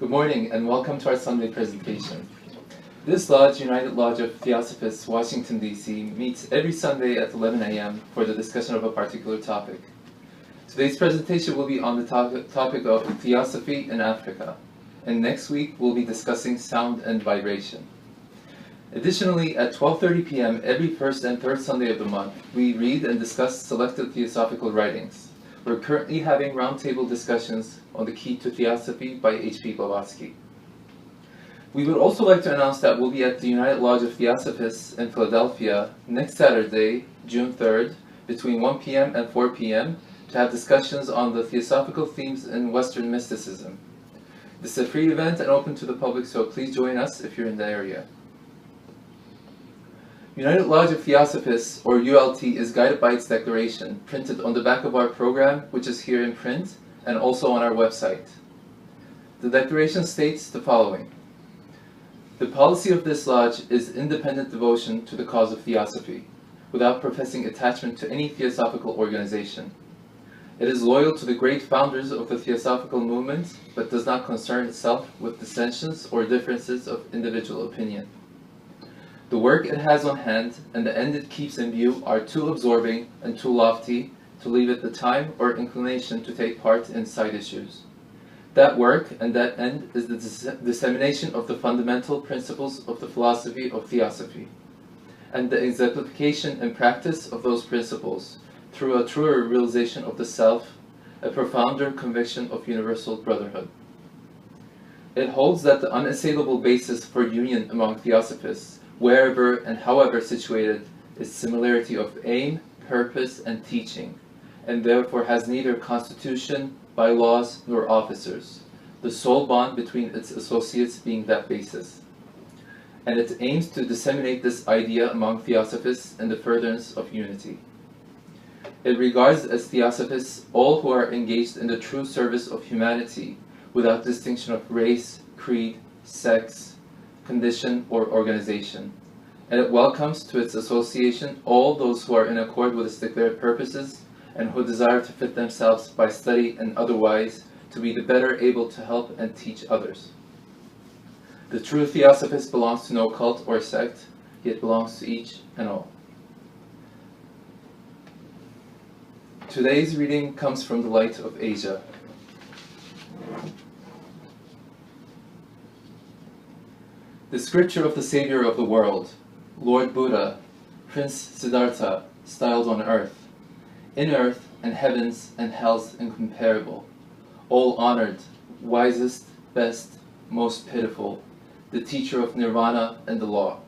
Good morning and welcome to our Sunday presentation. This lodge, United Lodge of Theosophists, Washington, D.C., meets every Sunday at 11 a.m. for the discussion of a particular topic. Today's presentation will be on the topic of Theosophy in Africa, and next week we'll be discussing sound and vibration. Additionally, at 12:30 p.m. every first and third Sunday of the month, we read and discuss selected theosophical writings. We're currently having roundtable discussions on The Key to Theosophy by H.P. Blavatsky. We would also like to announce that we'll be at the United Lodge of Theosophists in Philadelphia next Saturday, June 3rd, between 1 p.m. and 4 p.m. to have discussions on the theosophical themes in Western mysticism. This is a free event and open to the public, so please join us if you're in the area. United Lodge of Theosophists, or ULT, is guided by its declaration, printed on the back of our program, which is here in print, and also on our website. The declaration states the following. The policy of this lodge is independent devotion to the cause of theosophy, without professing attachment to any theosophical organization. It is loyal to the great founders of the theosophical movement, but does not concern itself with dissensions or differences of individual opinion. The work it has on hand and the end it keeps in view are too absorbing and too lofty to leave it the time or inclination to take part in side issues. That work and that end is the dissemination of the fundamental principles of the philosophy of Theosophy, and the exemplification and practice of those principles through a truer realization of the self, a profounder conviction of universal brotherhood. It holds that the unassailable basis for union among Theosophists, wherever and however situated, is similarity of aim, purpose, and teaching, and therefore has neither constitution, bylaws, nor officers, the sole bond between its associates being that basis. And it aims to disseminate this idea among Theosophists in the furtherance of unity. It regards as Theosophists all who are engaged in the true service of humanity without distinction of race, creed, sex, condition, or organization, and it welcomes to its association all those who are in accord with its declared purposes and who desire to fit themselves by study and otherwise to be the better able to help and teach others. The true Theosophist belongs to no cult or sect, yet belongs to each and all. Today's reading comes from the Light of Asia. The scripture of the Savior of the world, Lord Buddha, Prince Siddhartha, styled on earth, in earth and heavens and hells incomparable, all honored, wisest, best, most pitiful, the teacher of nirvana and the law.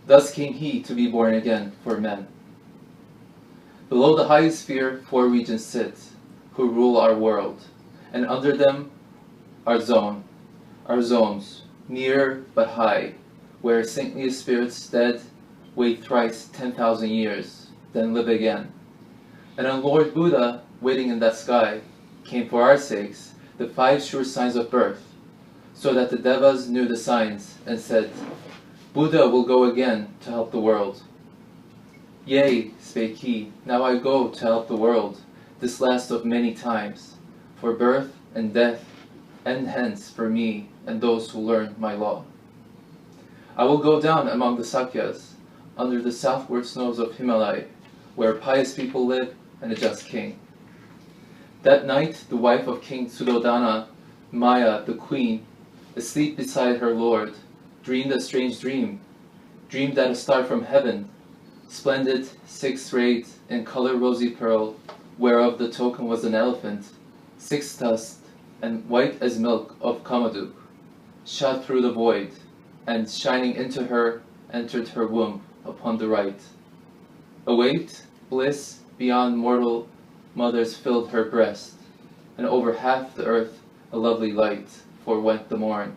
Thus came he to be born again for men. Below the highest sphere 4 regions sit, who rule our world, and under them our zones, near but high, where saintliest spirits dead wait thrice 10,000 years, then live again. And on Lord Buddha, waiting in that sky, came for our sakes the 5 sure signs of birth, so that the devas knew the signs and said, Buddha will go again to help the world. Yea, spake he, now I go to help the world, this last of many times, for birth and death, and hence for me and those who learn my law. I will go down among the Sakyas, under the southward snows of Himalaya, where pious people live and a just king. That night the wife of King Suddhodana, Maya the queen, asleep beside her lord, dreamed a strange dream, dreamed that a star from heaven, splendid, 6-rayed, in color rosy pearl, whereof the token was an elephant, 6-tusked, and white as milk of Kamaduk, shot through the void, and shining into her, entered her womb upon the right. Awaked, bliss beyond mortal mothers filled her breast, and over half the earth a lovely light forewent the morn.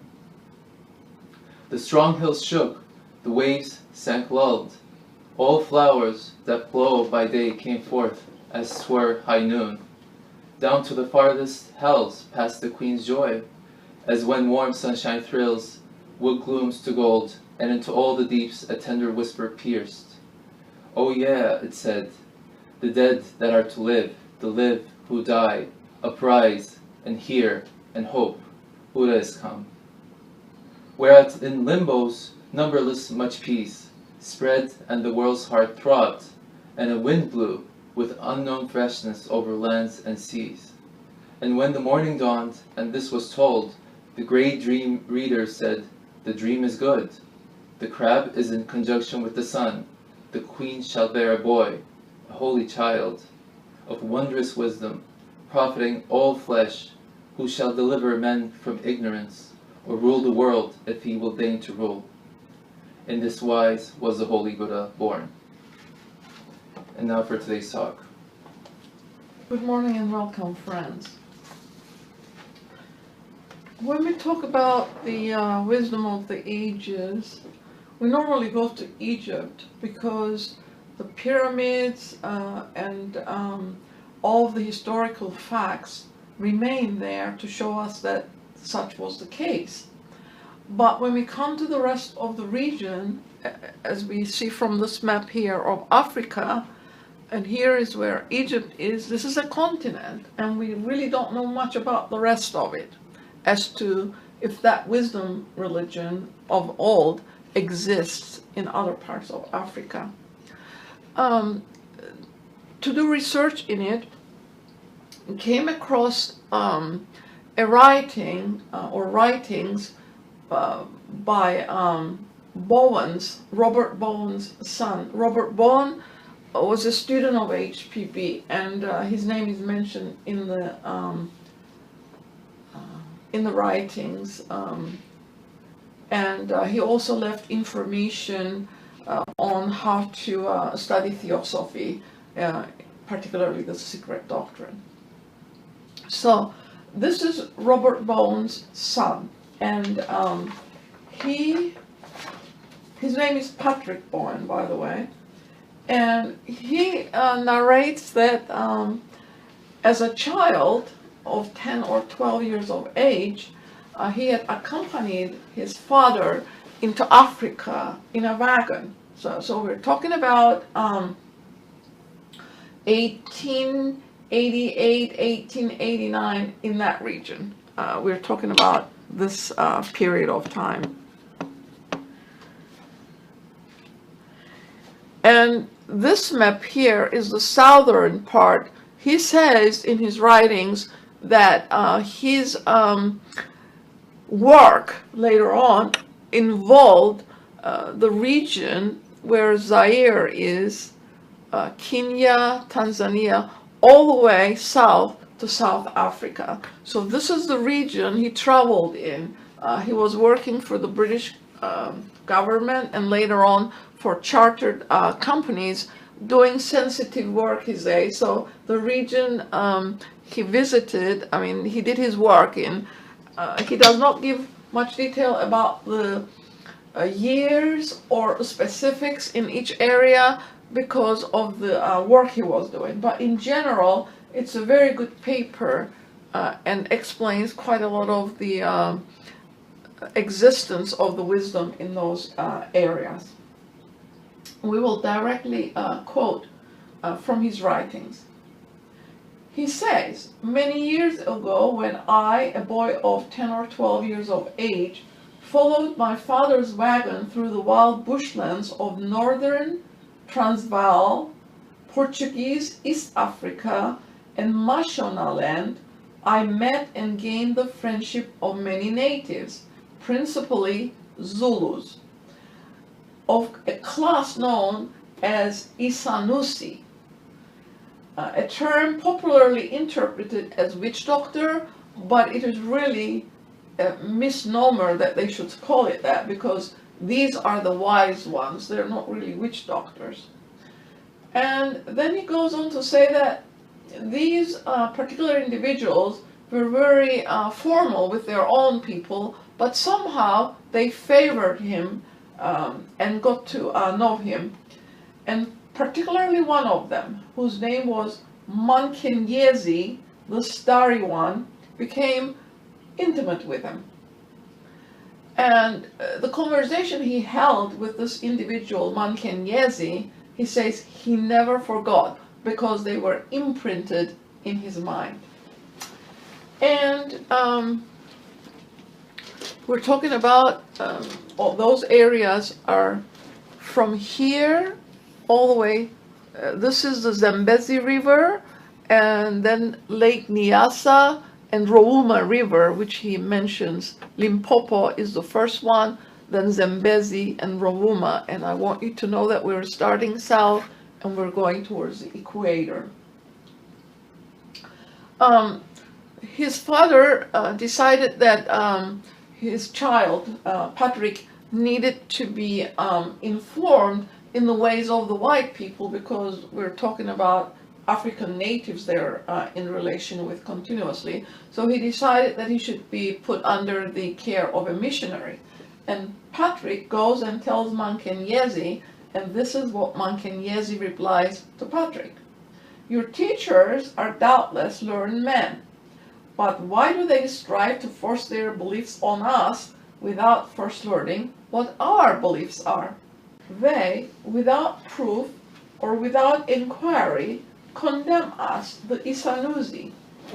The strong hills shook, the waves sank lulled, all flowers that blow by day came forth as 'twere high noon. Down to the farthest hells passed the queen's joy, as when warm sunshine thrills, wood glooms to gold, and into all the deeps a tender whisper pierced. Oh yeah, it said, the dead that are to live, the live who die, uprise and hear and hope, Buddha is come. Whereat in limbos numberless much peace spread, and the world's heart throbbed, and a wind blew with unknown freshness over lands and seas. And when the morning dawned, and this was told, the grey dream reader said, the dream is good. The crab is in conjunction with the sun. The queen shall bear a boy, a holy child, of wondrous wisdom, profiting all flesh, who shall deliver men from ignorance, or rule the world if he will deign to rule. In this wise was the Holy Buddha born. And now for today's talk. Good morning and welcome, friends. When we talk about the wisdom of the ages, we normally go to Egypt because the pyramids and all of the historical facts remain there to show us that such was the case. But when we come to the rest of the region, as we see from this map here of Africa, and here is where Egypt is, this is a continent, and we really don't know much about the rest of it as to if that wisdom religion of old exists in other parts of Africa. To do research in it, came across a writing or writings by Robert Bowen's son. Robert Bowen was a student of HPB, and his name is mentioned in the writings, and he also left information on how to study Theosophy, particularly the secret doctrine. So this is Robert Bowen's son, and his name is Patrick Bowen, by the way, and he narrates that as a child of 10 or 12 years of age, he had accompanied his father into Africa in a wagon. So we're talking about 1888, 1889, in that region. We're talking about this period of time. And this map here is the southern part. He says in his writings that his work later on involved the region where Zaire is, Kenya, Tanzania, all the way south to South Africa. So this is the region he traveled in. He was working for the British government and later on for chartered companies doing sensitive work, he says. So the region he visited, I mean, he did his work in, he does not give much detail about the years or specifics in each area because of the work he was doing. But in general, it's a very good paper and explains quite a lot of the existence of the wisdom in those areas. We will directly quote from his writings. He says, many years ago, when I, a boy of 10 or 12 years of age, followed my father's wagon through the wild bushlands of Northern Transvaal, Portuguese East Africa, and Mashonaland, I met and gained the friendship of many natives, principally Zulus, of a class known as Isanusi, a term popularly interpreted as witch doctor, but it is really a misnomer that they should call it that, because these are the wise ones. They're not really witch doctors. And then he goes on to say that these particular individuals were very formal with their own people, but somehow they favored him and got to know him. And particularly one of them, whose name was Mankenyezi, the Starry One, became intimate with him. And the conversation he held with this individual, Mankenyezi, he says he never forgot because they were imprinted in his mind. And we're talking about all those areas are from here all the way. This is the Zambezi River, and then Lake Nyasa and Rovuma River, which he mentions. Limpopo is the first one, then Zambezi and Rovuma. And I want you to know that we're starting south and we're going towards the equator. His father decided that his child, Patrick, needed to be informed in the ways of the white people, because we're talking about African natives there in relation with continuously. So he decided that he should be put under the care of a missionary. And Patrick goes and tells Mankenyezi, and this is what Mankenyezi replies to Patrick. Your teachers are doubtless learned men, but why do they strive to force their beliefs on us without first learning what our beliefs are? They, without proof or without inquiry, condemn us, the Isanusi,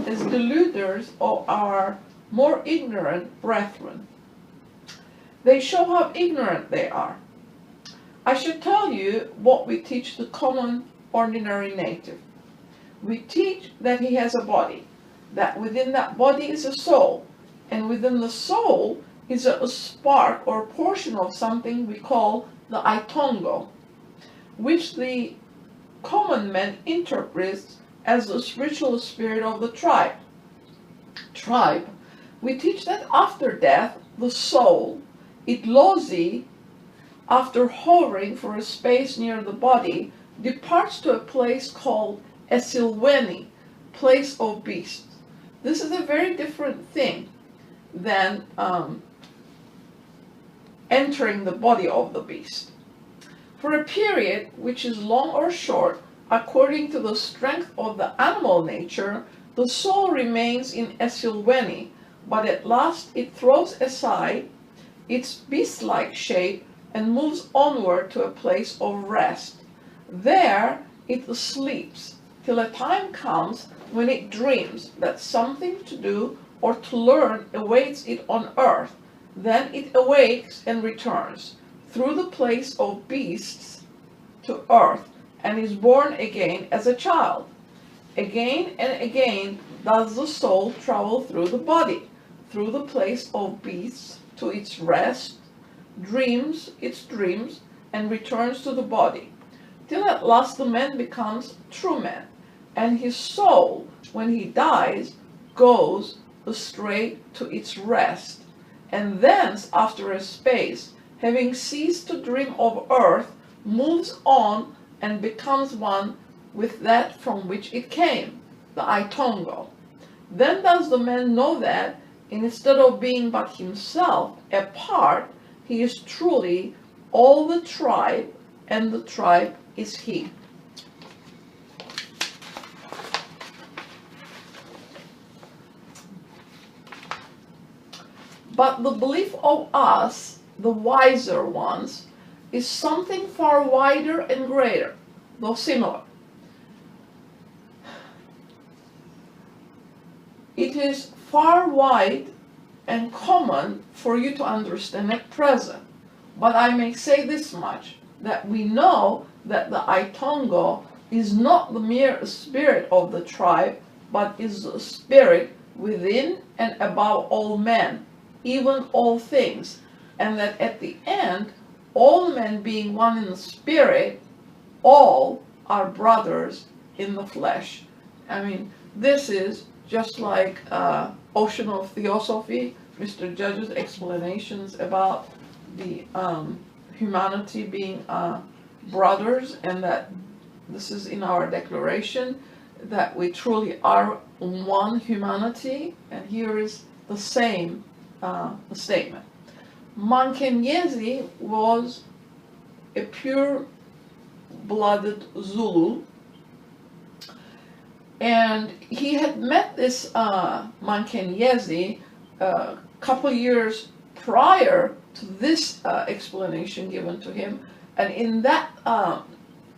as deluders of our more ignorant brethren. They show how ignorant they are. I should tell you what we teach the common, ordinary native. We teach that he has a body, that within that body is a soul, and within the soul is a spark or portion of something we call the Itongo, which the common man interprets as the spiritual spirit of the tribe. We teach that after death, the soul, Itlozi, after hovering for a space near the body, departs to a place called Esilweni, place of beasts. This is a very different thing than entering the body of the beast. For a period which is long or short, according to the strength of the animal nature, the soul remains in Esilweni, but at last it throws aside its beast-like shape and moves onward to a place of rest. There it sleeps till a time comes when it dreams that something to do or to learn awaits it on earth. Then it awakes and returns through the place of beasts to earth and is born again as a child. Again and again does the soul travel through the body, through the place of beasts to its rest, dreams its dreams, and returns to the body, till at last the man becomes true man, and his soul, when he dies, goes straight to its rest, and thence, after a space, having ceased to dream of earth, moves on and becomes one with that from which it came, the Itongo. Then does the man know that, instead of being but himself, a part, he is truly all the tribe, and the tribe is he. But the belief of us, the wiser ones, is something far wider and greater, though similar. It is far wide and common for you to understand at present, but I may say this much, that we know that the Itongo is not the mere spirit of the tribe, but is the spirit within and above all men, even all things, and that at the end, all men being one in the spirit, all are brothers in the flesh. I mean, this is just like Ocean of Theosophy, Mr. Judge's explanations about the humanity being brothers, and that this is in our declaration, that we truly are one humanity, and here is the same statement. Mankenyezi was a pure-blooded Zulu, and he had met this Mankenyezi a couple years prior to this explanation given to him, and in that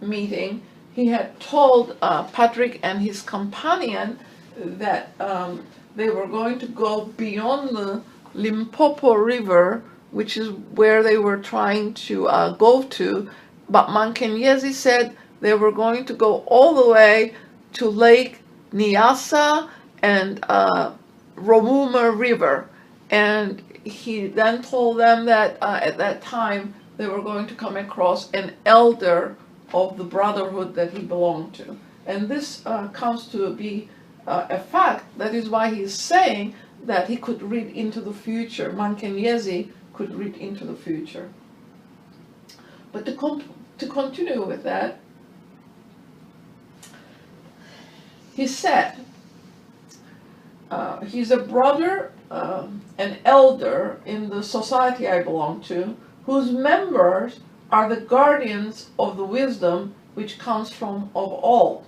meeting he had told Patrick and his companion that they were going to go beyond the Limpopo River, which is where they were trying to go to, but Mankenyezi said they were going to go all the way to Lake Nyasa and Rovuma River. And he then told them that at that time they were going to come across an elder of the brotherhood that he belonged to. And this comes to be a fact. That is why he's saying that he could read into the future. Mankenyezi could read into the future. But to continue with that, he said, he's a brother, an elder in the society I belong to, whose members are the guardians of the wisdom which comes from of all.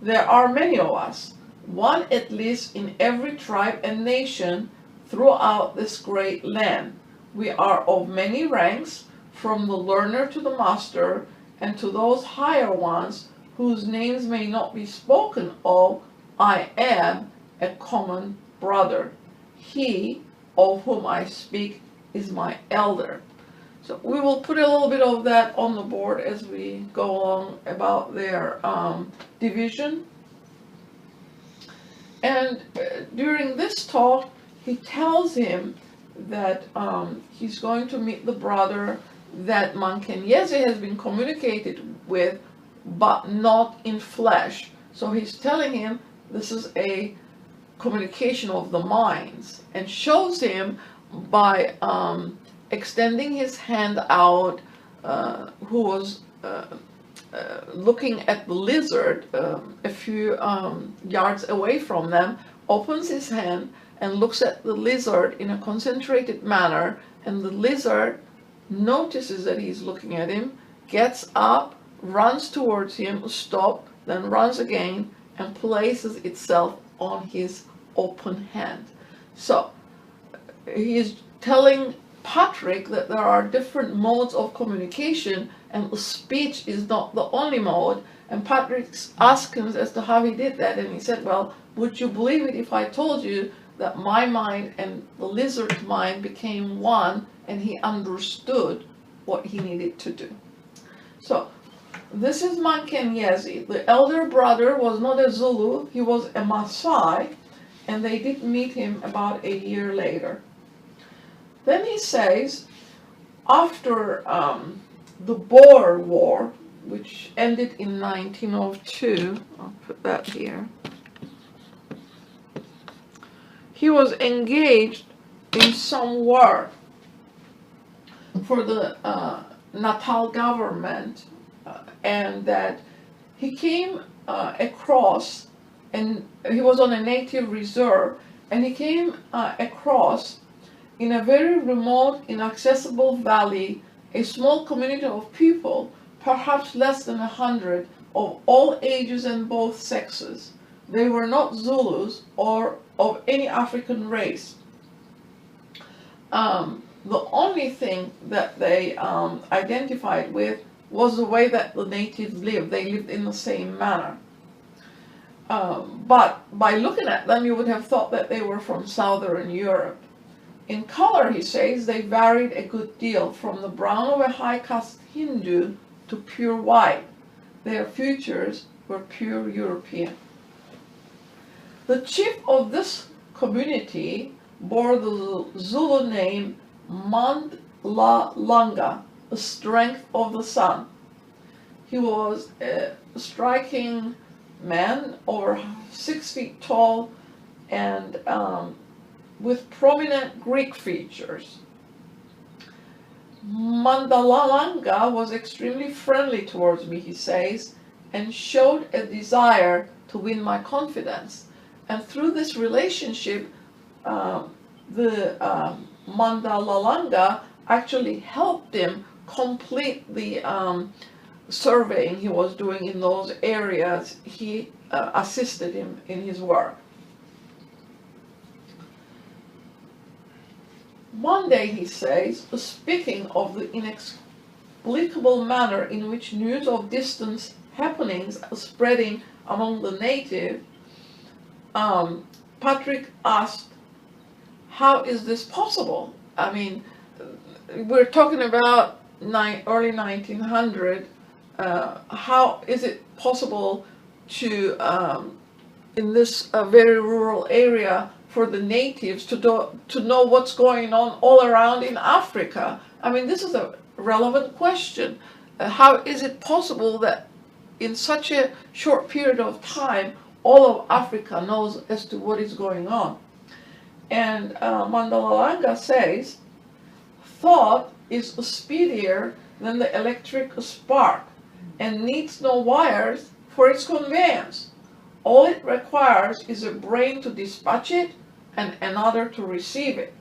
There are many of us, one at least in every tribe and nation throughout this great land. We are of many ranks, from the learner to the master, and to those higher ones whose names may not be spoken of. I am a common brother. He of whom I speak is my elder. So we will put a little bit of that on the board as we go along about their division. And during this talk, he tells him that he's going to meet the brother that Mankenyezi has been communicated with, but not in flesh. So he's telling him this is a communication of the minds, and shows him by extending his hand out, who was looking at the lizard a few yards away from them, opens his hand and looks at the lizard in a concentrated manner, and the lizard notices that he's looking at him, gets up, runs towards him, stops, then runs again, and places itself on his open hand. So he is telling Patrick that there are different modes of communication, and speech is not the only mode. And Patrick asked him as to how he did that, and he said, well, would you believe it if I told you that my mind and the lizard's mind became one, and he understood what he needed to do? So this is Mankenyezi. The elder brother was not a Zulu, he was a Maasai, and they did meet him about a year later. Then he says, after the Boer War, which ended in 1902, I'll put that here, he was engaged in some war for the Natal government, and that he came across, and he was on a native reserve, and he came across in a very remote, inaccessible valley, a small community of people, perhaps less than 100, of all ages and both sexes. They were not Zulus or of any African race. The only thing that they identified with was the way that the natives lived. They lived in the same manner. But by looking at them, you would have thought that they were from Southern Europe. In color, he says, they varied a good deal, from the brown of a high-caste Hindu to pure white. Their features were pure European. The chief of this community bore the Zulu name Mandhalalanga, the strength of the sun. He was a striking man, over 6 feet tall, and with prominent Greek features. Mandhalalanga was extremely friendly towards me, he says, and showed a desire to win my confidence. And through this relationship, the Mandhalalanga actually helped him complete the surveying he was doing in those areas. He assisted him in his work. One day, he says, speaking of the inexplicable manner in which news of distant happenings are spreading among the native, Patrick asked how is this possible? I mean, we're talking about early 1900. How is it possible to, in this very rural area, for the natives to know what's going on all around in Africa? I mean, this is a relevant question. How is it possible that in such a short period of time, all of Africa knows as to what is going on? And Mandhalalanga says, thought is speedier than the electric spark and needs no wires for its conveyance. All it requires is a brain to dispatch it and another to receive it.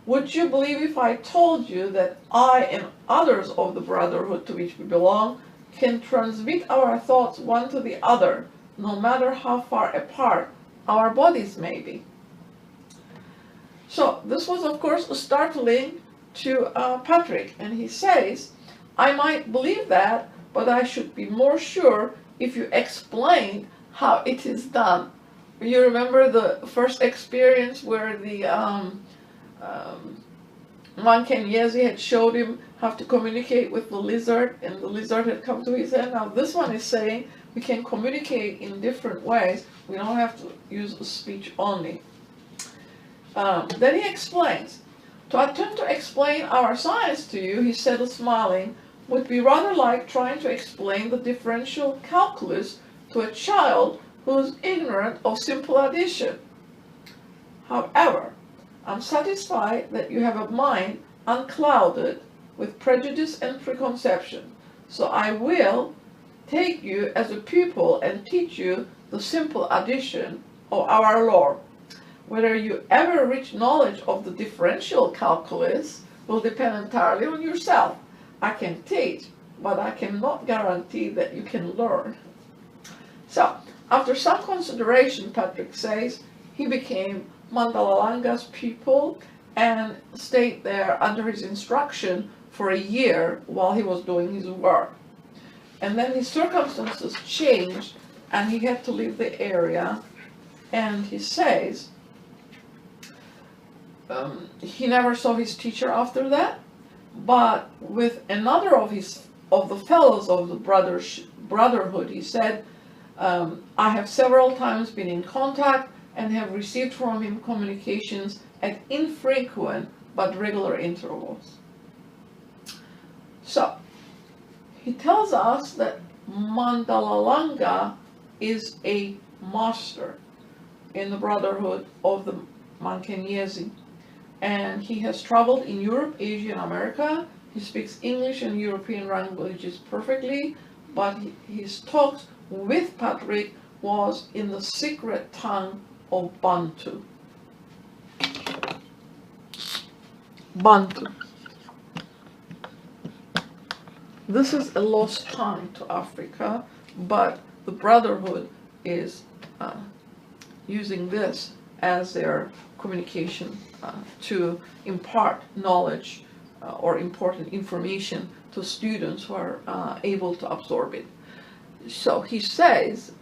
Would you believe if I told you that I and others of the brotherhood to which we belong can transmit our thoughts one to the other, no matter how far apart our bodies may be? So this was, of course, startling to Patrick, and he says, I might believe that, but I should be more sure if you explained how it is done. You remember the first experience where the Mankenyezi had showed him how to communicate with the lizard, and the lizard had come to his head. Now this one is saying we can communicate in different ways. We don't have to use speech only. Then he explains, to attempt to explain our science to you, he said, smiling, would be rather like trying to explain the differential calculus to a child who is ignorant of simple addition. However, I'm satisfied that you have a mind unclouded with prejudice and preconception, so I will take you as a pupil and teach you the simple addition of our Lord. Whether you ever reach knowledge of the differential calculus will depend entirely on yourself. I can teach, but I cannot guarantee that you can learn. So, after some consideration, Patrick says, he became Mandhalalanga's pupil and stayed there under his instruction for a year while he was doing his work. And then his circumstances changed and he had to leave the area, and he says, he never saw his teacher after that, but with another of the fellows of the brotherhood, he said, I have several times been in contact and have received from him communications at infrequent but regular intervals. So, he tells us that Mandhalalanga is a master in the brotherhood of the Mankenyezi. And he has traveled in Europe, Asia, and America. He speaks English and European languages perfectly, but his talks with Patrick was in the secret tongue of Bantu. Bantu. This is a lost tongue to Africa, but the Brotherhood is using this as their communication to impart knowledge or important information to students who are able to absorb it. So he says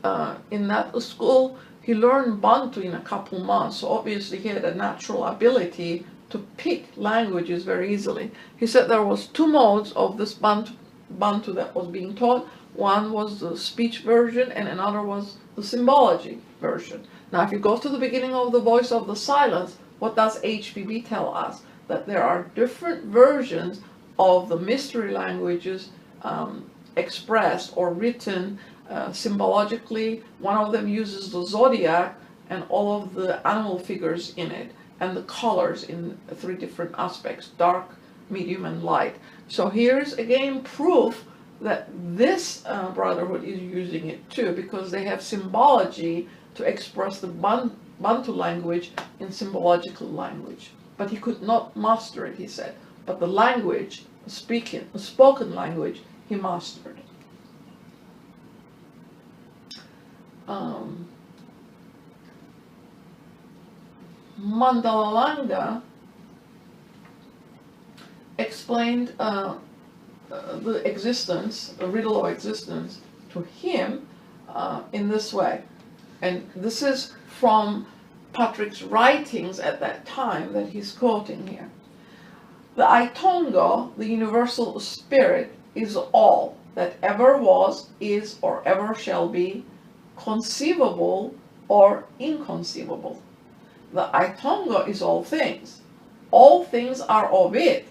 in that school he learned Bantu in a couple months, so obviously he had a natural ability to pick languages very easily. He said there was two modes of this Bantu that was being taught. One was the speech version and another was the symbology version. Now if you go to the beginning of the Voice of the Silence, what does HBB tell us? That there are different versions of the mystery languages expressed or written symbologically. One of them uses the zodiac and all of the animal figures in it, and the colors in three different aspects: dark, medium, and light. So here's again proof that this brotherhood is using it too, because they have symbology to express the Bantu language in symbological language. But he could not master it, he said. But the language, the spoken language, he mastered. Mandhalalanga explained the existence, the riddle of existence, to him in this way. And this is from Patrick's writings at that time that he's quoting here. The Itongo, the universal spirit, is all that ever was, is, or ever shall be, conceivable or inconceivable. The Itongo is all things. All things are of it,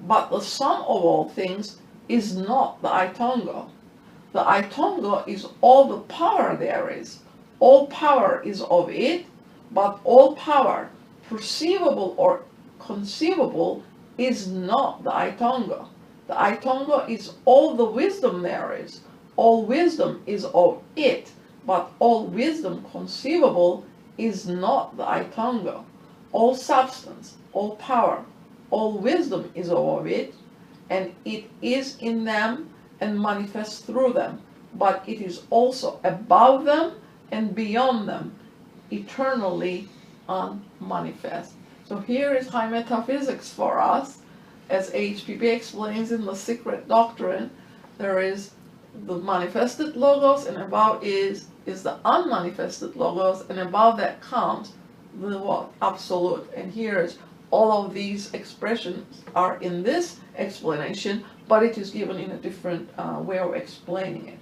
but the sum of all things is not the Itongo. The Itongo is all the power there is. All power is of it, but all power, perceivable or conceivable, is not the Itongo. The Itongo is all the wisdom there is. All wisdom is of it, but all wisdom conceivable is not the Itongo. All substance, all power, all wisdom is of it, and it is in them and manifests through them, but it is also above them and beyond them, eternally unmanifest. So here is high metaphysics for us. As HPB explains in The Secret Doctrine, there is the manifested logos, and above is the unmanifested logos, and above that comes the what? Absolute. And here is all of these expressions are in this explanation, but it is given in a different way of explaining it.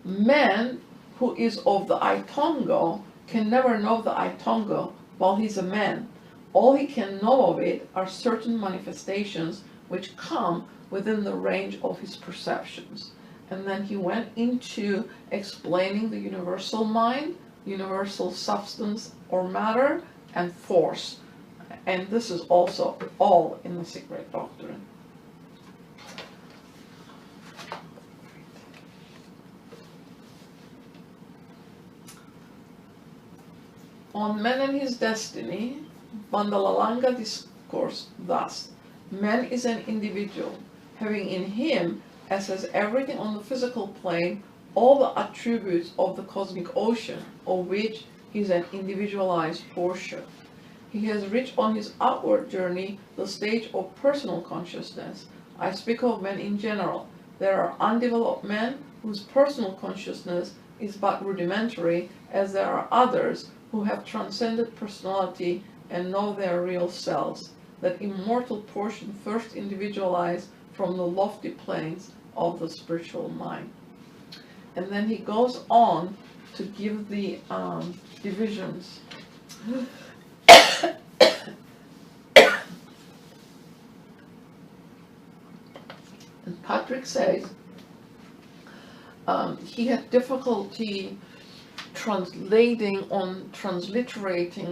Man who is of the Itongo can never know the Itongo while he's a man. All he can know of it are certain manifestations which come within the range of his perceptions. And then he went into explaining the universal mind, universal substance or matter, and force. And this is also all in the Secret Doctrine. On man and his destiny, Mandhalalanga discoursed thus: man is an individual, having in him, as has everything on the physical plane, all the attributes of the cosmic ocean, of which he is an individualized portion. He has reached on his outward journey the stage of personal consciousness. I speak of men in general. There are undeveloped men whose personal consciousness is but rudimentary, as there are others who have transcended personality and know their real selves, that immortal portion first individualized from the lofty planes of the spiritual mind. And then he goes on to give the divisions. And Patrick says he had difficulty transliterating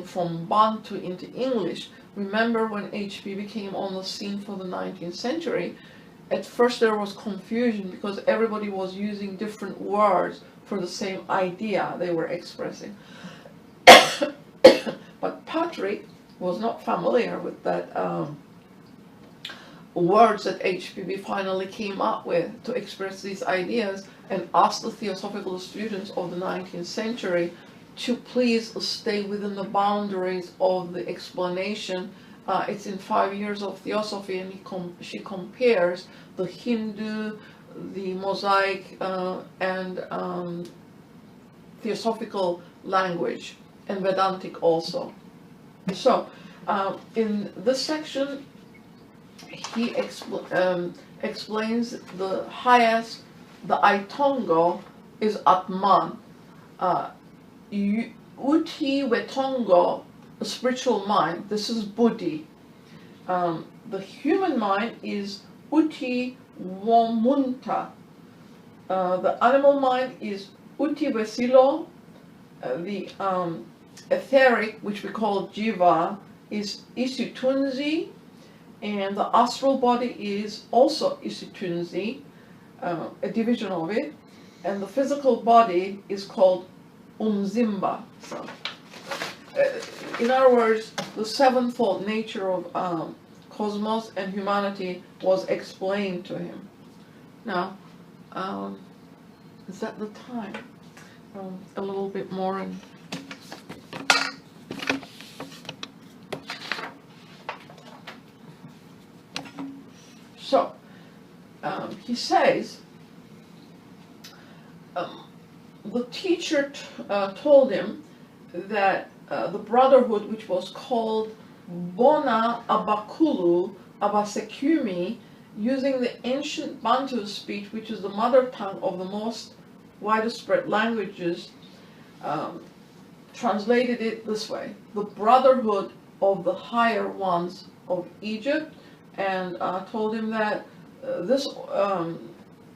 from Bantu into English. Remember when HPB came on the scene for the 19th century, at first there was confusion because everybody was using different words for the same idea they were expressing. But Patrick was not familiar with that words that HPB finally came up with to express these ideas, and asked the theosophical students of the 19th century to please stay within the boundaries of the explanation. It's in 5 years of Theosophy, and she compares the Hindu, the Mosaic, and Theosophical language, and Vedantic also. So, in this section, he explains the highest, the Itongo is Atman. Uti Wetongo, a spiritual mind, this is Buddhi. The human mind is Uti Womunta. The animal mind is Uti Vesilo. The etheric, which we call Jiva, is Isitunzi. And the astral body is also Isitunzi, a division of it. And the physical body is called Umzimba. So, in other words, the sevenfold nature of cosmos and humanity was explained to him. Now, is that the time? A little bit more and so he says the teacher told him that the brotherhood, which was called Bona Abakulu Abasekumi, using the ancient Bantu speech, which is the mother tongue of the most widespread languages, translated it this way: the brotherhood of the higher ones of Egypt, and told him that this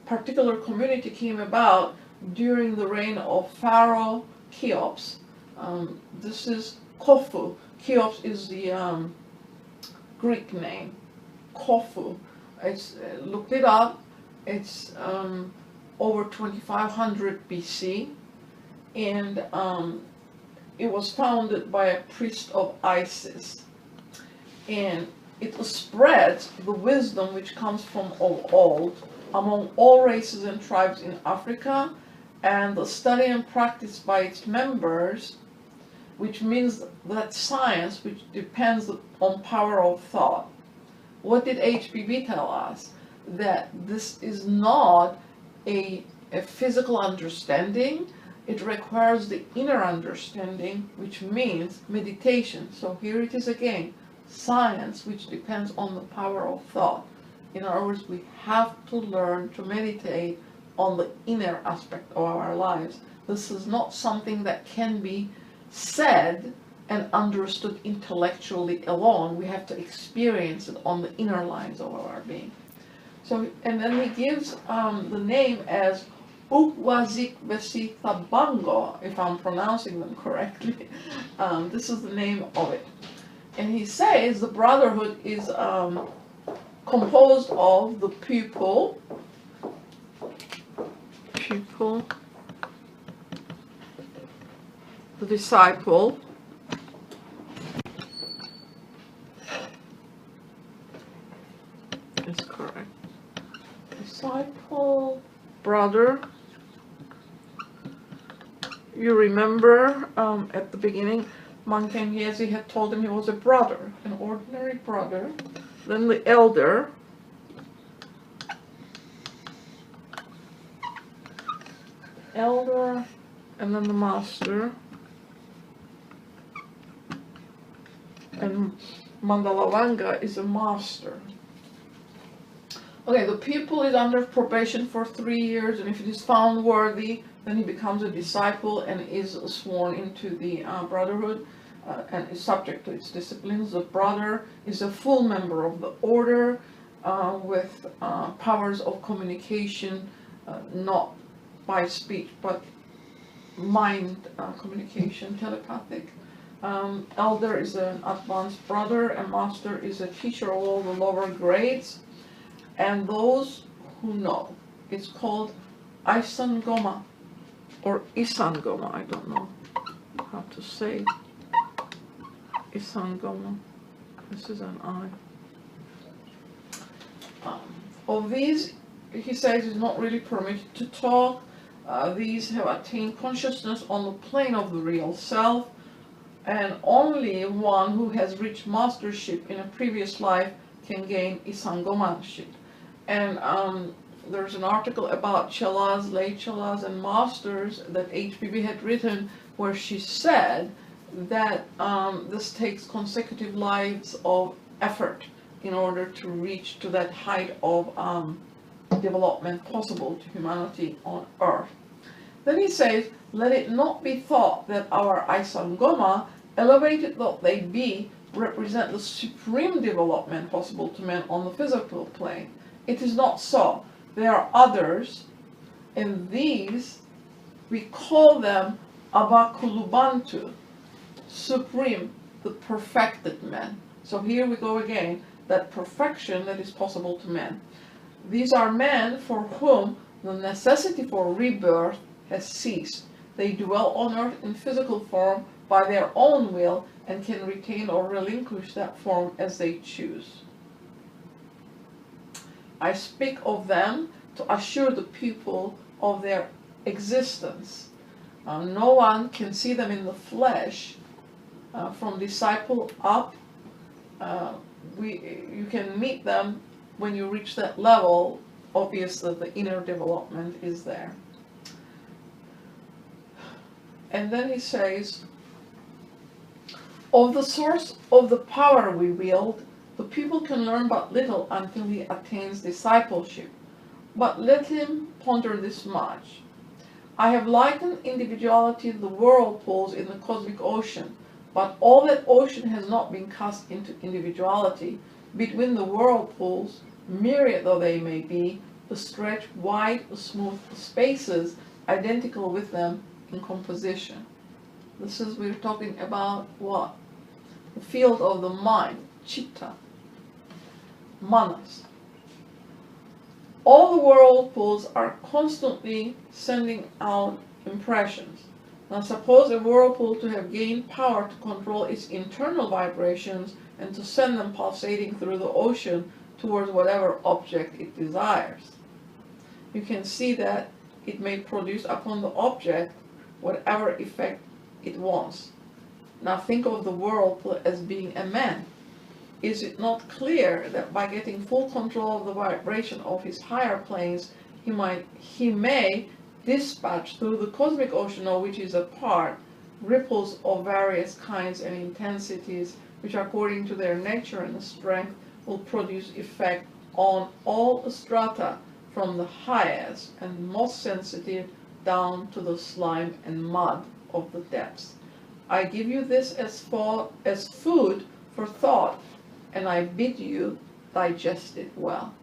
particular community came about during the reign of Pharaoh Cheops. This is Khufu. Cheops is the Greek name. Khufu. It's looked it up. It's over 2500 BC, and it was founded by a priest of Isis, and it spreads the wisdom which comes from of old among all races and tribes in Africa, and the study and practice by its members, which means that science which depends on power of thought. What did HPB tell us? That this is not a physical understanding. It requires the inner understanding, which means meditation. So here it is again, science which depends on the power of thought. In other words, we have to learn to meditate on the inner aspect of our lives. This is not something that can be said and understood intellectually alone. We have to experience it on the inner lines of our being. So, and then he gives the name as Ukwazik Besi Thabango, if I'm pronouncing them correctly. This is the name of it. And he says the brotherhood is composed of the pupil, the disciple, is correct, disciple, brother. You remember at the beginning, Mankenyezi had told him he was a brother, an ordinary brother. Then the elder, and then the master, and Mandhalalanga is a master. Okay, the pupil is under probation for 3 years, and if it is found worthy, then he becomes a disciple and is sworn into the brotherhood and is subject to its disciplines. The brother is a full member of the order with powers of communication, not by speech, but mind communication, telepathic. Elder is an advanced brother, and master is a teacher of all the lower grades. And those who know, it's called Isangoma or Isangoma. I don't know how to say Isangoma. This is an I. Of these, he says, is not really permitted to talk. These have attained consciousness on the plane of the real self, and only one who has reached mastership in a previous life can gain Isangomanship. And there's an article about chelas, lay chelas, and masters that HPB had written, where she said that this takes consecutive lives of effort in order to reach to that height of development possible to humanity on earth. Then he says, let it not be thought that our Isangoma, elevated though they be, represent the supreme development possible to men on the physical plane. It is not so. There are others, and these, we call them Abakulubantu, supreme, the perfected men. So here we go again, that perfection that is possible to men. These are men for whom the necessity for rebirth has ceased. They dwell on earth in physical form by their own will and can retain or relinquish that form as they choose. I speak of them to assure the people of their existence. No one can see them in the flesh. From disciple up, you can meet them when you reach that level. Obviously, the inner development is there. And then he says, Of the source of the power we wield, the people can learn but little until he attains discipleship. But let him ponder this much. I have likened individuality to the whirlpools in the cosmic ocean, but all that ocean has not been cast into individuality. Between the whirlpools, myriad though they may be, the stretch wide, smooth spaces, identical with them in composition. We're talking about what? The field of the mind, chitta, manas. All the whirlpools are constantly sending out impressions. Now suppose a whirlpool to have gained power to control its internal vibrations and to send them pulsating through the ocean towards whatever object it desires. You can see that it may produce upon the object whatever effect it wants. Now think of the whirlpool as being a man. Is it not clear that by getting full control of the vibration of his higher planes, he may dispatch through the cosmic ocean of which he is a part, ripples of various kinds and intensities, which according to their nature and strength will produce effect on all the strata, from the highest and most sensitive down to the slime and mud of the depths. I give you this as food for thought, and I bid you digest it well.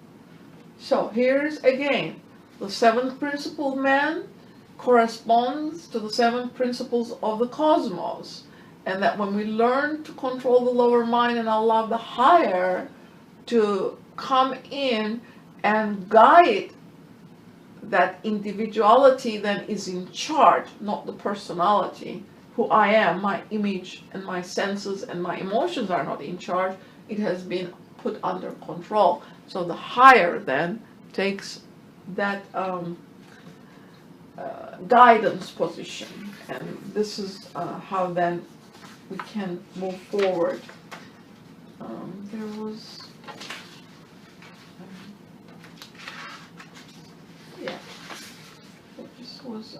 So here's again, the seventh principle man corresponds to the seven principles of the cosmos, and that when we learn to control the lower mind and allow the higher to come in and guide, that individuality then is in charge, not the personality. Who I am, my image and my senses and my emotions are not in charge. It has been put under control. So the higher then takes that guidance position, and this is how then we can move forward. There was yeah, this was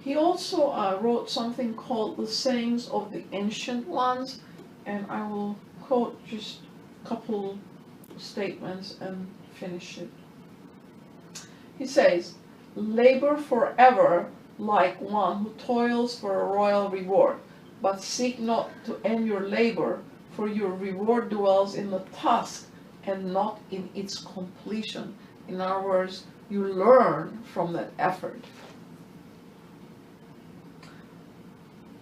he also wrote something called the Sayings of the Ancient Ones, and I will quote just a couple statements and finish it. He says, labor forever like one who toils for a royal reward, but seek not to end your labor, for your reward dwells in the task and not in its completion. In other words, you learn from that effort.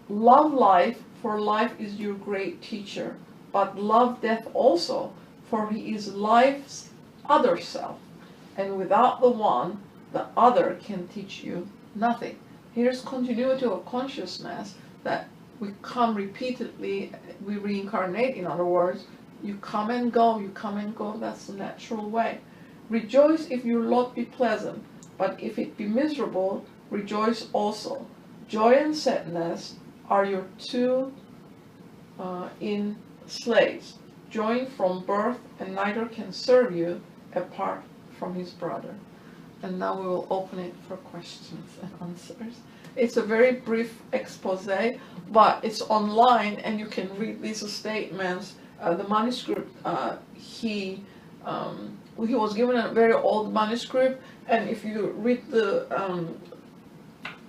Love life, for life is your great teacher, but love death also, for he is life's other self, and without the one, the other can teach you nothing. Here's continuity of consciousness, that we come repeatedly, we reincarnate, in other words, you come and go, that's the natural way. Rejoice if your lot be pleasant, but if it be miserable, rejoice also. Joy and sadness are your two in slaves, joined from birth, and neither can serve you apart from his brother. And now we will open it for questions and answers. It's a very brief expose, but it's online and you can read these statements. The manuscript, he was given a very old manuscript, and if you read the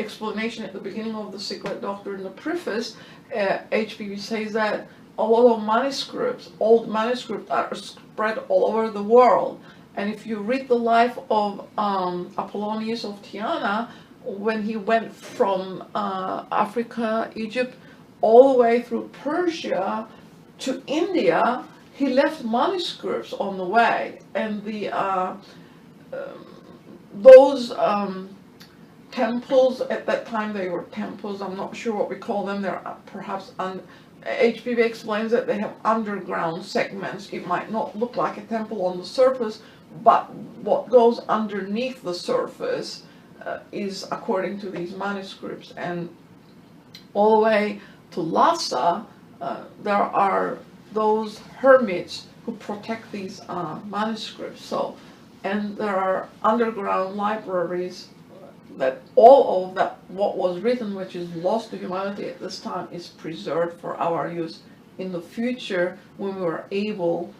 explanation at the beginning of the Secret Doctrine, the preface, HPV says that a lot of manuscripts, old manuscripts, are spread all over the world. And if you read the life of Apollonius of Tyana, when he went from Africa, Egypt, all the way through Persia to India, he left manuscripts on the way. And those temples, at that time they were temples, I'm not sure what we call them, they're perhaps, HPV explains that they have underground segments. It might not look like a temple on the surface, but what goes underneath the surface is according to these manuscripts. And all the way to Lhasa, there are those hermits who protect these manuscripts. So, and there are underground libraries that all of that, what was written, which is lost to humanity at this time, is preserved for our use in the future when we are able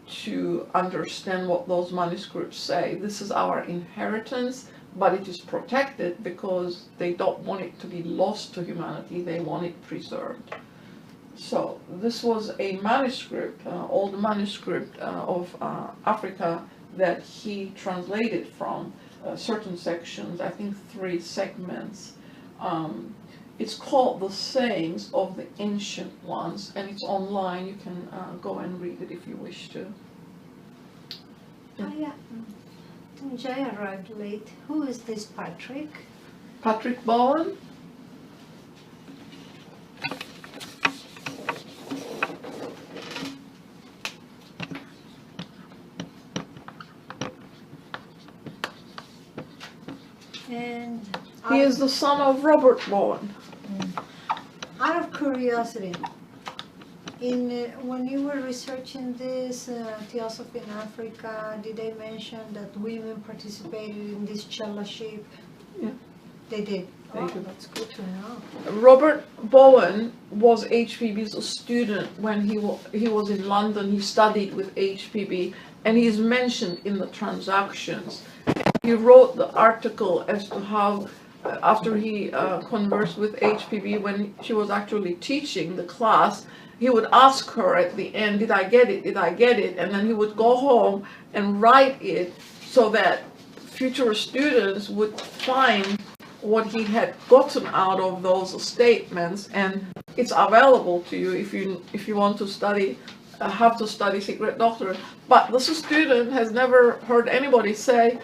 to understand what those manuscripts say. This is our inheritance, but it is protected because they don't want it to be lost to humanity. They want it preserved. So this was a manuscript, old manuscript of Africa that he translated from certain sections, I think 3 segments. It's called The Sayings of the Ancient Ones, and it's online. You can go and read it if you wish to. Yeah. Jay arrived late. Who is this Patrick? Patrick Bowen? And he is the son of Robert Bowen. Out of curiosity, when you were researching this Theosophy in Africa, did they mention that women participated in this fellowship? Yeah. They did. They did. That's good to know. Robert Bowen was HPB's student when he was in London. He studied with HPB, and he is mentioned in the transactions. He wrote the article as to how, after he conversed with HPB, when she was actually teaching the class, he would ask her at the end, did I get it, did I get it? And then he would go home and write it so that future students would find what he had gotten out of those statements, and it's available to you if you want to study, have to study secret doctrine. But this student has never heard anybody say,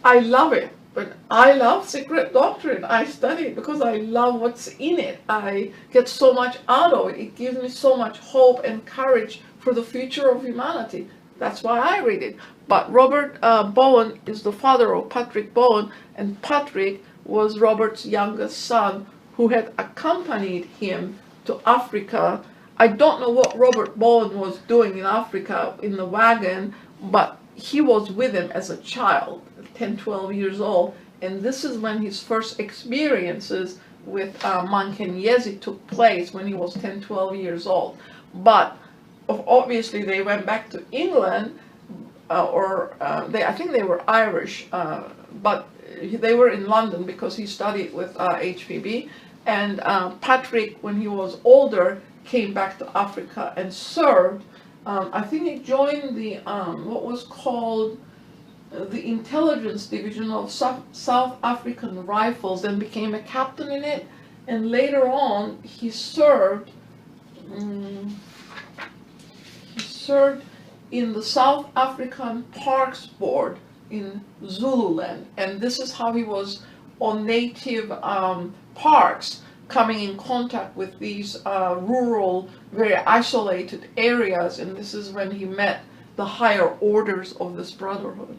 I love it, but I love secret doctrine. I study it because I love what's in it. I get so much out of it. It gives me so much hope and courage for the future of humanity. That's why I read it. But Robert Bowen is the father of Patrick Bowen, and Patrick was Robert's youngest son who had accompanied him to Africa. I don't know what Robert Bowen was doing in Africa in the wagon, but he was with him as a child, 10, 12 years old, and this is when his first experiences with Mankenyezi took place, when he was 10, 12 years old. But obviously they went back to England, I think they were Irish, but they were in London because he studied with HPB, and Patrick, when he was older, came back to Africa and served. I think he joined the what was called the intelligence division of South African Rifles, and became a captain in it. And later on, he served in the South African Parks Board in Zululand, and this is how he was on native parks, coming in contact with these rural, very isolated areas, and this is when he met the higher orders of this brotherhood.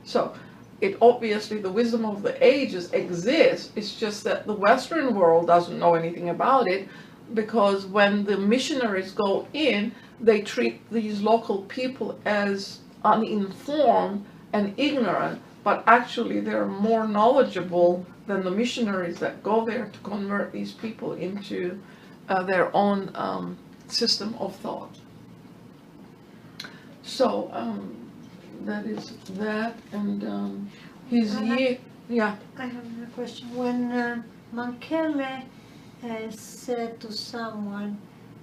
So it obviously, the wisdom of the ages exists. It's just that the Western world doesn't know anything about it, because when the missionaries go in, they treat these local people as uninformed and ignorant, but actually they're more knowledgeable than the missionaries that go there to convert these people into their own system of thought. So that is that, and his year, yeah. I have another question. When Mankele said to someone,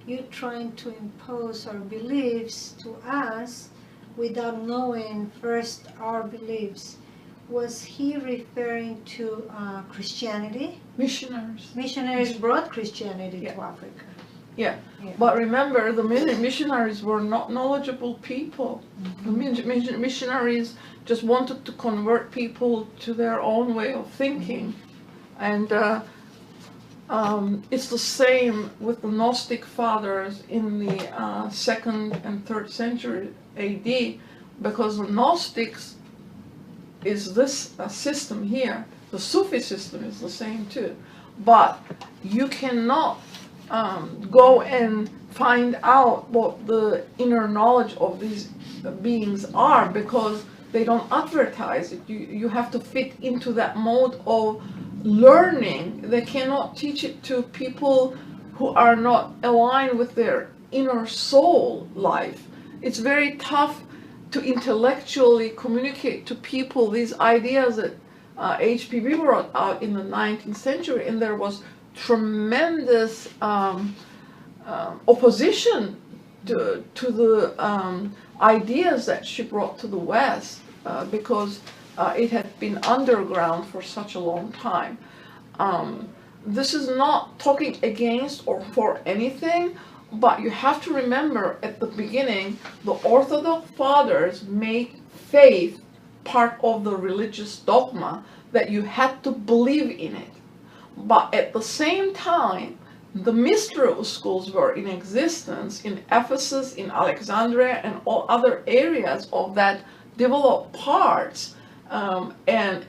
you're trying to impose our beliefs to us without knowing first our beliefs, was he referring to Christianity? Missionaries. Missionaries brought Christianity to Africa. Yeah, but remember, the missionaries were not knowledgeable people. The missionaries just wanted to convert people to their own way of thinking. And it's the same with the Gnostic fathers in the 2nd and 3rd century AD, because the Gnostics is this system here. The Sufi system is the same too. But you cannot go and find out what the inner knowledge of these beings are, because They don't advertise it. You have to fit into that mode of learning. They cannot teach it to people who are not aligned with their inner soul life. It's very tough to intellectually communicate to people these ideas that HPB brought out in the 19th century, and there was tremendous opposition to the ideas that she brought to the West because it had been underground for such a long time. This is not talking against or for anything, but you have to remember at the beginning, the Orthodox fathers made faith part of the religious dogma, that you had to believe in it. But at the same time, the mystery schools were in existence in Ephesus, in Alexandria, and all other areas of that developed parts. The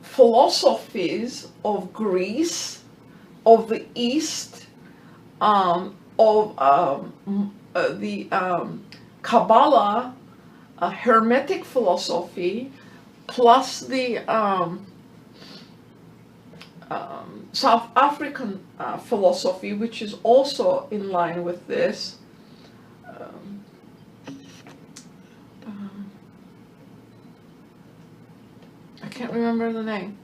philosophies of Greece, of the East, of the Kabbalah, Hermetic philosophy, plus the South African philosophy, which is also in line with this. I can't remember the name.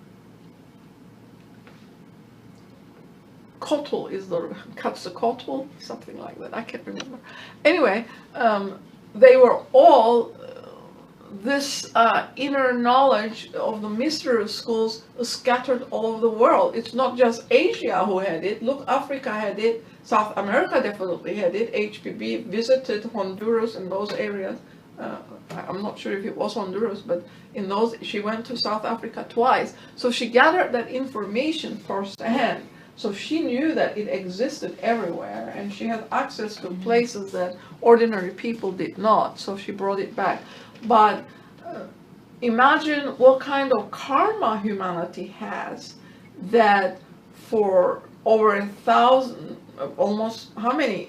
Kotl is the Quetzalcoatl, something like that. I can't remember. Anyway, they were all this inner knowledge of the mystery schools scattered all over the world. It's not just Asia who had it. Look, Africa had it. South America definitely had it. HPB visited Honduras and those areas. I'm not sure if it was Honduras, but in those, she went to South Africa twice. So she gathered that information firsthand. So she knew that it existed everywhere, and she had access to places that ordinary people did not. So she brought it back. But imagine what kind of karma humanity has, that for over 1,000, almost how many,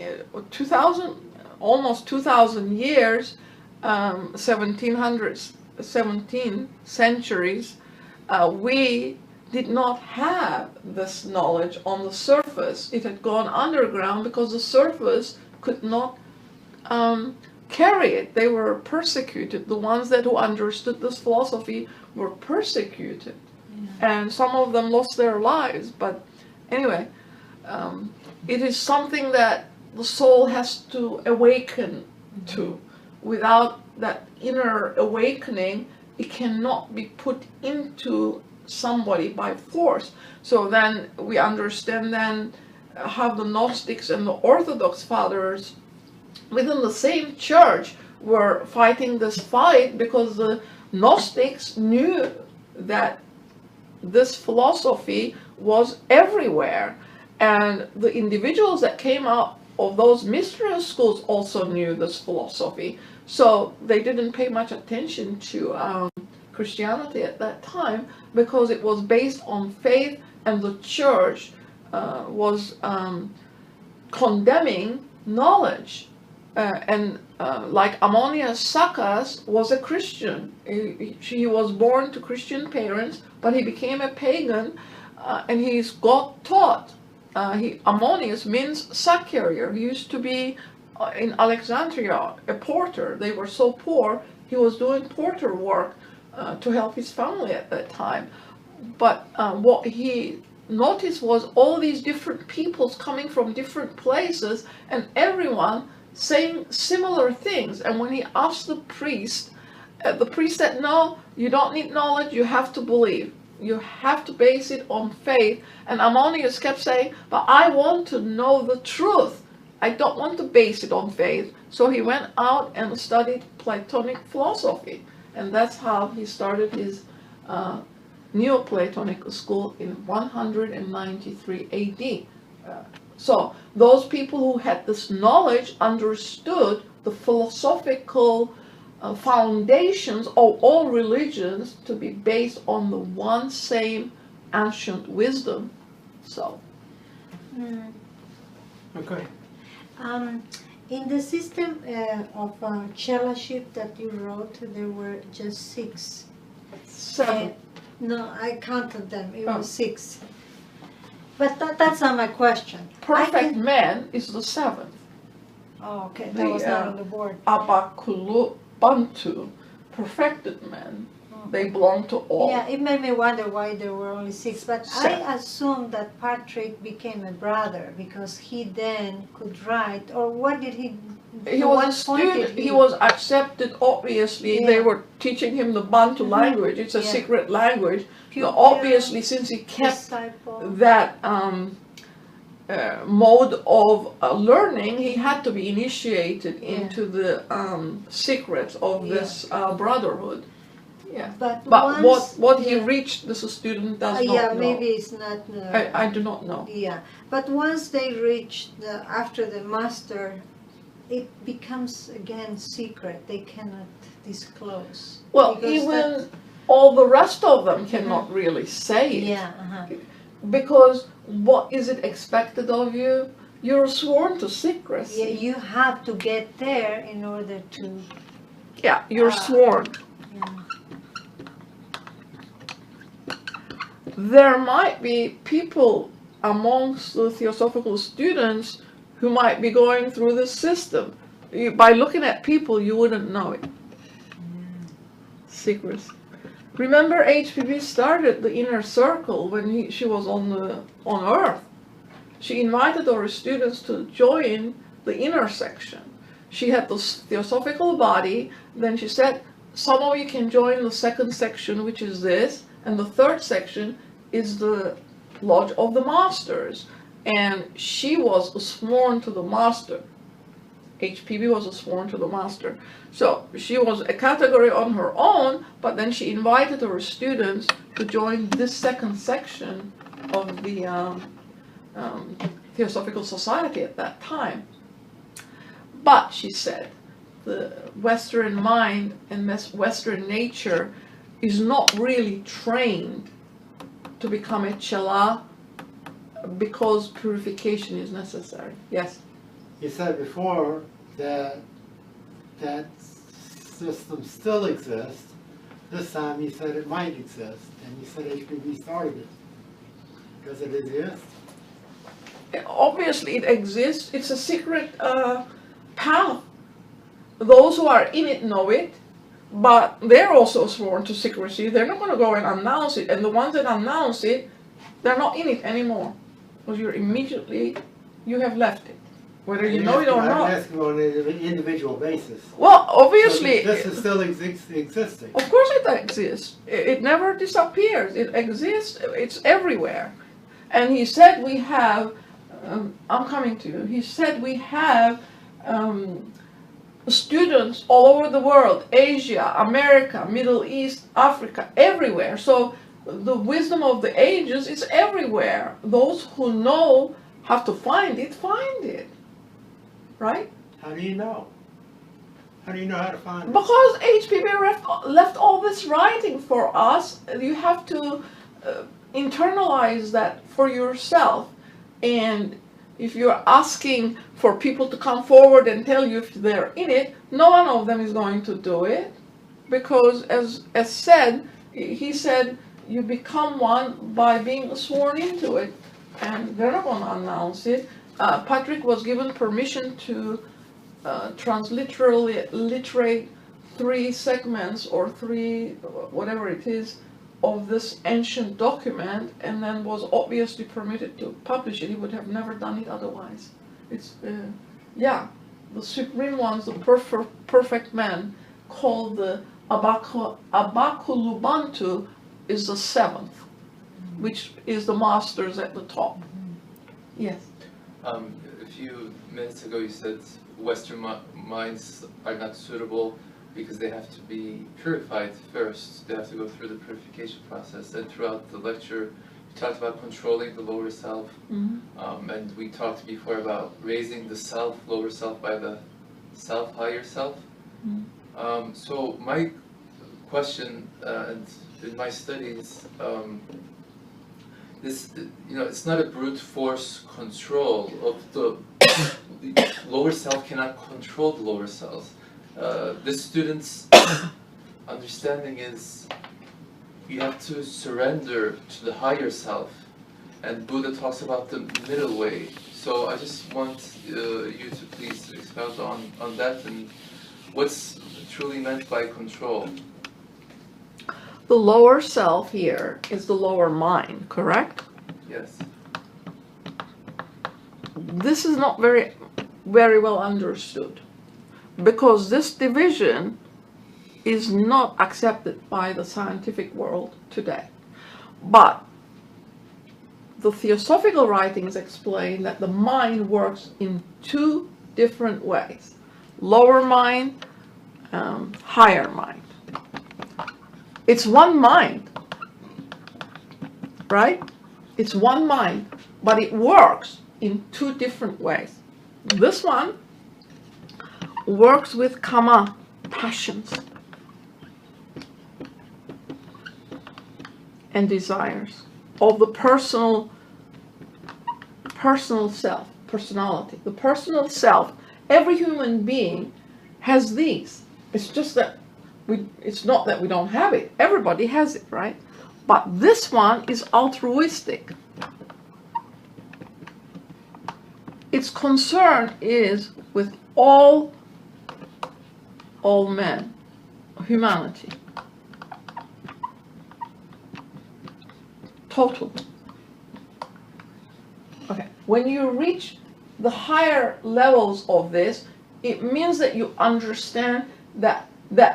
2,000, almost 2,000 years, 17 centuries, we did not have this knowledge on the surface. It had gone underground because the surface could not carry it. They were persecuted. The ones who understood this philosophy were persecuted. Yeah. And some of them lost their lives. But anyway, it is something that the soul has to awaken to. Without that inner awakening, it cannot be put into somebody by force. So then we understand then how the Gnostics and the Orthodox fathers within the same church were fighting this fight, because the Gnostics knew that this philosophy was everywhere, and the individuals that came out of those mystery schools also knew this philosophy. So they didn't pay much attention to Christianity at that time, because it was based on faith, and the church was condemning knowledge. Like Ammonius Saccas was a Christian. He was born to Christian parents, but he became a pagan, and he's God taught. Ammonius means sack carrier. He used to be in Alexandria a porter. They were so poor, he was doing porter work to help his family at that time. But what he noticed was all these different peoples coming from different places, and everyone saying similar things. And when he asked the priest said, no, you don't need knowledge, you have to believe. You have to base it on faith. And Ammonius kept saying, but I want to know the truth. I don't want to base it on faith. So he went out and studied Platonic philosophy. And that's how he started his Neoplatonic school in 193 AD. So those people who had this knowledge understood the philosophical foundations of all religions to be based on the one same ancient wisdom. So. Okay. In the system of chelaship that you wrote, there were just 6. 7. No, I counted them. It Oh. was 6. But that's not my question. Perfect man is the 7th. Oh, okay. The, That was not on the board. Abakulubantu, perfected men. They belong to all. Yeah, it made me wonder why there were only 6. But I assumed that Patrick became a brother because he then could write. Or what did he? He was a student. He was accepted. Obviously, Yeah. they were teaching him the Bantu language. It's a Yeah. secret language. Pupil, Obviously, since he kept disciple. that mode of learning, he had to be initiated Yeah. into the secrets of this brotherhood. Yeah. But But what he yeah. reached as a student does not Yeah, know. maybe it's not. I do not know. Yeah, but once they reach after the master, it becomes again secret. They cannot disclose. Well, Because even all the rest of them cannot really say it. Yeah. Because what is it expected of you? You're sworn to secrecy. Yeah, you have to get there in order to. Yeah, you're sworn. Yeah. There might be people amongst the Theosophical students who might be going through this system. By looking at people, you wouldn't know it. Secrets. Remember, HPB started the inner circle when she was on Earth. She invited our students to join the inner section. She had the Theosophical body. Then she said, some of you can join the second section, which is this. And the third section is the Lodge of the Masters. And she was sworn to the Master. HPB was sworn to the Master. So she was a category on her own, but then she invited her students to join this second section of the Theosophical Society at that time. But, she said, the Western mind and Western nature is not really trained to become a Chela because purification is necessary. Yes? You said before that that system still exists. This time you said it might exist, and you said HPV started it. Does it exist? Obviously it exists. It's a secret path. Those who are in it know it, but they're also sworn to secrecy. They're not going to go and announce it, and the ones that announce it, they're not in it anymore, because you have left it, whether you know it or not. I'm asking on an individual basis. Well, obviously, So this is still existing. of course it exists. It never disappears. It exists. It's everywhere. And he said we have, I'm coming to you, he said we have students all over the world, Asia, America, Middle East, Africa, everywhere. So the wisdom of the ages is everywhere. Those who know have to find it. Right? How do you know? How do you know how to find it? Because HPB left all this writing for us. You have to internalize that for yourself. And if you're asking for people to come forward and tell you if they're in it, no one of them is going to do it. Because as said, he said, you become one by being sworn into it. And they're not going to announce it. Patrick was given permission to transliterate 3 segments or 3, whatever it is, of this ancient document, and then was obviously permitted to publish it. He would have never done it otherwise. It's, yeah, the supreme ones, the perfect man, called the Abakulubantu, is the 7th, which is the masters at the top. Yes. A few minutes ago you said Western minds are not suitable because they have to be purified first. They have to go through the purification process. And throughout the lecture, we talked about controlling the lower self. Mm-hmm. And we talked before about raising the self, lower self, by the self, higher self. Mm-hmm. So my question, and in my studies, this, it's not a brute force control of the the lower self cannot control the lower self. The student's understanding is you have to surrender to the higher self, and Buddha talks about the middle way. So I just want you to please expound on that and what's truly meant by control. The lower self here is the lower mind, correct? Yes. This is not very well understood, because this division is not accepted by the scientific world today. But the Theosophical writings explain that the mind works in two different ways: lower mind, higher mind. It's one mind, right? It's one mind, but it works in two different ways. This one works with kama, passions, and desires of the personal self, personality. The personal self, every human being has these. It's just that it's not that we don't have it. Everybody has it, right? But this one is altruistic. Its concern is with all men, humanity. Total. Okay. When you reach the higher levels of this, it means that you understand that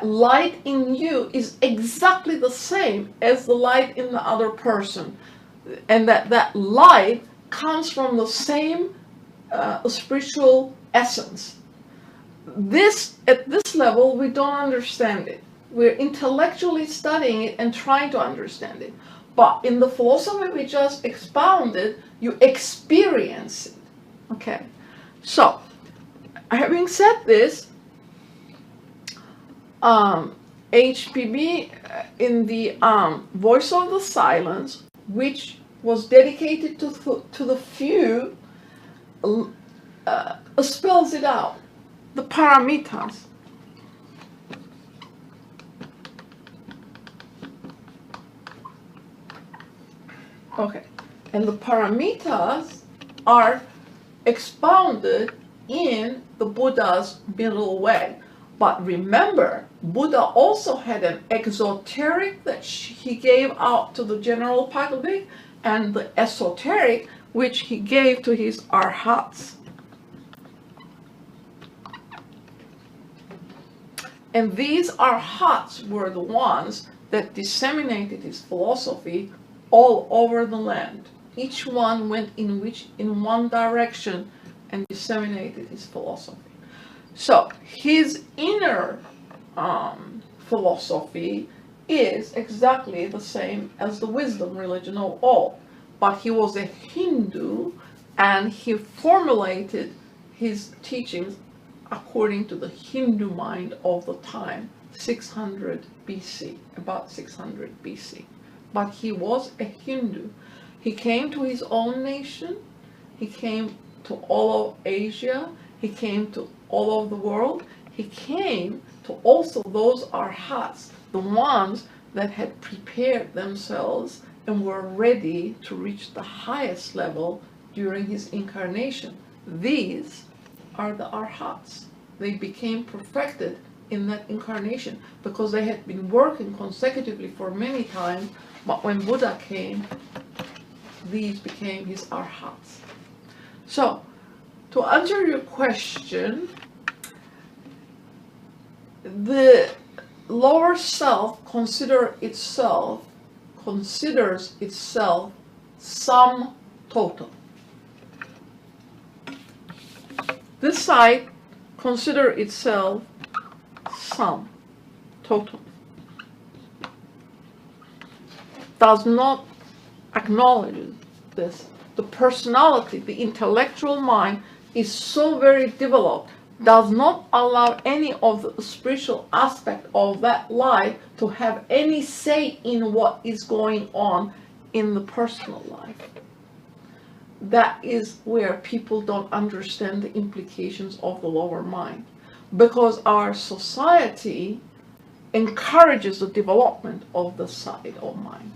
light in you is exactly the same as the light in the other person, and that light comes from the same spiritual essence. At this level, we don't understand it. We're intellectually studying it and trying to understand it. But in the philosophy we just expounded, you experience it. Okay. So, having said this, HPB in the Voice of the Silence, which was dedicated to the few, spells it out. The paramitas. Okay. And the paramitas are expounded in the Buddha's middle way. But remember, Buddha also had an exoteric that he gave out to the general public, and the esoteric which he gave to his arhats. And these arhats were the ones that disseminated his philosophy all over the land. Each one went in one direction and disseminated his philosophy. So his inner philosophy is exactly the same as the wisdom religion of all. But he was a Hindu, and he formulated his teachings according to the Hindu mind of the time, 600 BC, about 600 BC. But he was a Hindu. He came to his own nation, he came to all of Asia, he came to all of the world, he came to also those arhats, the ones that had prepared themselves and were ready to reach the highest level during his incarnation. These are the arhats. They became perfected in that incarnation because they had been working consecutively for many times, but when Buddha came, these became his arhats. So, to answer your question, the lower self considers itself sum total. This side considers itself sum total. Does not acknowledge this. The personality, the intellectual mind is so very developed, does not allow any of the spiritual aspect of that life to have any say in what is going on in the personal life. that is where people don't understand the implications of the lower mind. Because our society encourages the development of the side of mind.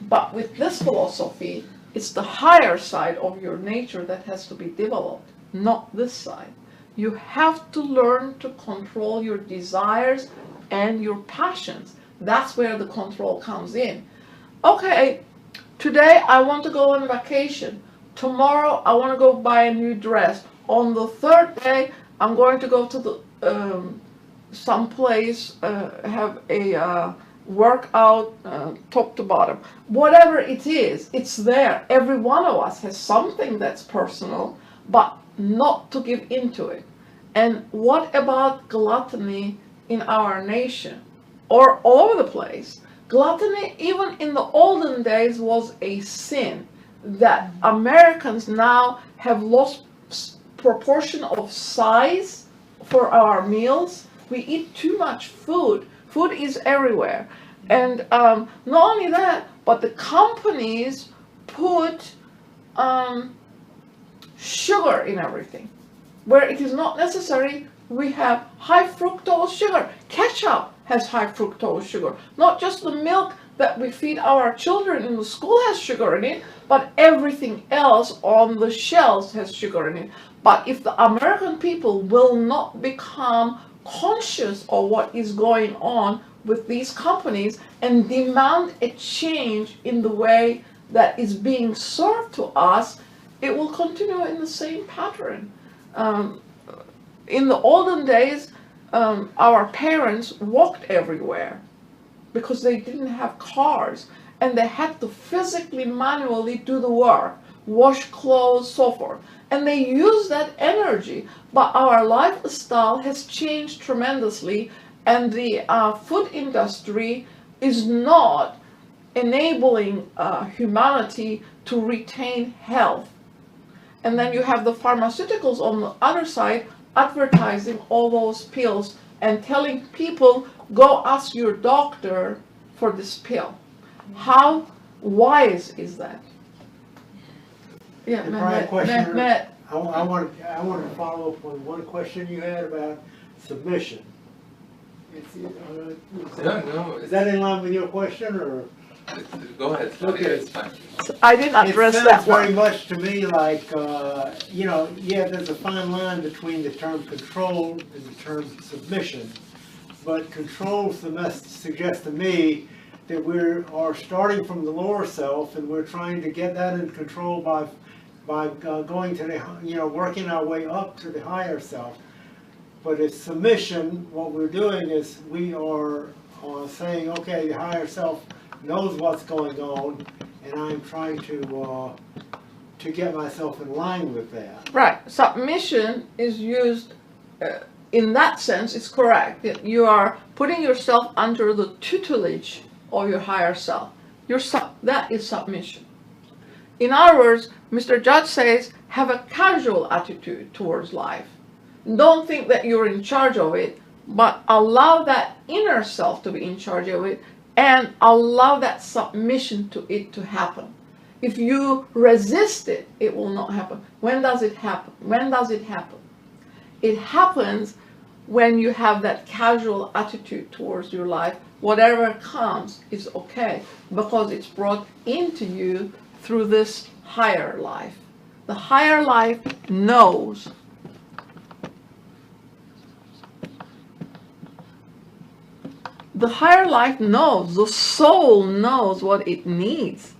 But with this philosophy, it's the higher side of your nature that has to be developed, not this side. You have to learn to control your desires and your passions. That's where the control comes in. Okay, today I want to go on vacation. Tomorrow I want to go buy a new dress. On the third day, I'm going to go to the someplace, have a workout top to bottom. Whatever it is, it's there. Every one of us has something that's personal, but not to give into it. And what about gluttony in our nation or all over the place? Gluttony, even in the olden days, was a sin that Americans now have lost proportion of size for our meals. We eat too much food. Food is everywhere. And not only that, but the companies put sugar in everything. Where it is not necessary, we have high fructose sugar. Ketchup has high fructose sugar. Not just the milk that we feed our children in the school has sugar in it, but everything else on the shelves has sugar in it. But if the American people will not become conscious of what is going on with these companies and demand a change in the way that is being served to us, it will continue in the same pattern. In the olden days, our parents walked everywhere because they didn't have cars, and they had to physically, manually do the work, wash clothes, so forth. And they used that energy. But our lifestyle has changed tremendously, and the food industry is not enabling humanity to retain health. And then you have the pharmaceuticals on the other side advertising all those pills and telling people, go ask your doctor for this pill. How wise is that? Yeah, Matt. I wanted to follow up on one question you had about submission. Is that in line with your question, or? Go ahead. Okay. It's fine. So I didn't address that. It sounds very much to me like, yeah, there's a fine line between the term control and the term submission. But control suggests to me that we are starting from the lower self, and we're trying to get that in control by going to the, working our way up to the higher self. But it's submission. What we're doing is we are saying, okay, the higher self knows what's going on, and I'm trying to get myself in line with that. Right. Submission is used in that sense. It's correct. You are putting yourself under the tutelage of your higher self. That is submission. In other words, Mr. Judge says, have a casual attitude towards life. Don't think that you're in charge of it, but allow that inner self to be in charge of it, and allow that submission to it to happen. If you resist it, it will not happen. When does it happen? When does it happen? It happens when you have that casual attitude towards your life. Whatever comes is okay, because it's brought into you through this higher life. The higher life knows. The higher life knows, the soul knows what it needs.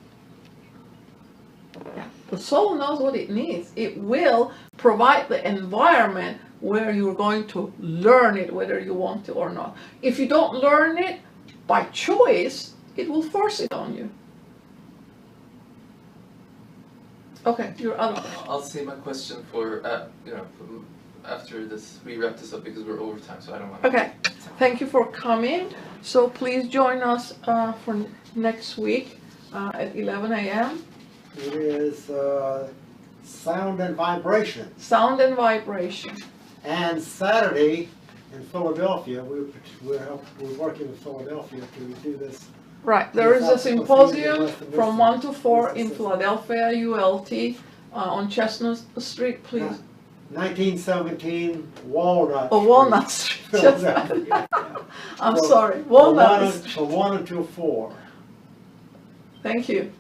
Yeah. The soul knows what it needs. It will provide the environment where you're going to learn it, whether you want to or not. If you don't learn it by choice, it will force it on you. Okay, you're on. I'll save my question for, after this, we wrap this up because we're over time, so I don't want to. Okay, thank you for coming. So please join us for next week at 11 a.m. It is sound and vibration. Sound and vibration. And Saturday in Philadelphia, we're working with Philadelphia to do this Right, there is a Theosophical theory symposium was the from mission. 1 to 4 in Mysticism. Philadelphia, ULT, on Chestnut Street, please. 1917 Walnut. Oh, Walnut Street. Philadelphia. I'm From- sorry, from Walnut one Street. From 1 until 4. Thank you.